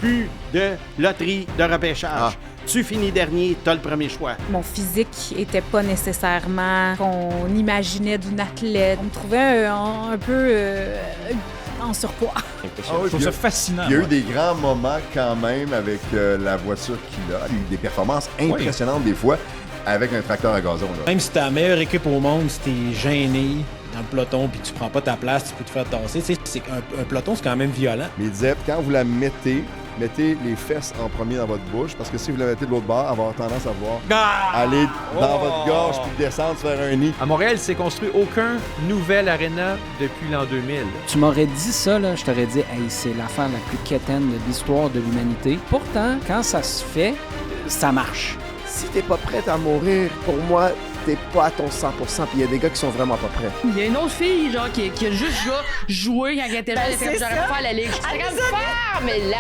plus de loterie de repêchage. Tu finis dernier, t'as le premier choix. Mon physique était pas nécessairement qu'on imaginait d'une athlète. On me trouvait un peu en surpoids. Je trouve ça fascinant. Il y a eu des grands moments quand même avec la voiture qu'il a. Il y a eu des performances impressionnantes des fois avec un tracteur à gazon. Là. Même si t'es la meilleure équipe au monde, si t'es gêné dans le peloton puis tu prends pas ta place, tu peux te faire tasser. Tu sais, c'est un peloton, c'est quand même violent. Mais il disait, quand vous la mettez les fesses en premier dans votre bouche, parce que si vous la mettez de l'autre bord, elle va avoir tendance à voir aller dans votre gorge puis descendre, faire un nid. À Montréal, il s'est construit aucun nouvel aréna depuis l'an 2000. Tu m'aurais dit ça, là, je t'aurais dit, hey, c'est l'affaire la plus quétaine de l'histoire de l'humanité. Pourtant, quand ça se fait, ça marche. Si t'es pas prête à mourir, pour moi, t'es pas à ton 100%, puis il y a des gars qui sont vraiment pas prêts. Il y a une autre fille, genre, qui a juste joué quand elle était jeune, elle fait, j'aurais pas faire la ligue. J'étais comme, mais là...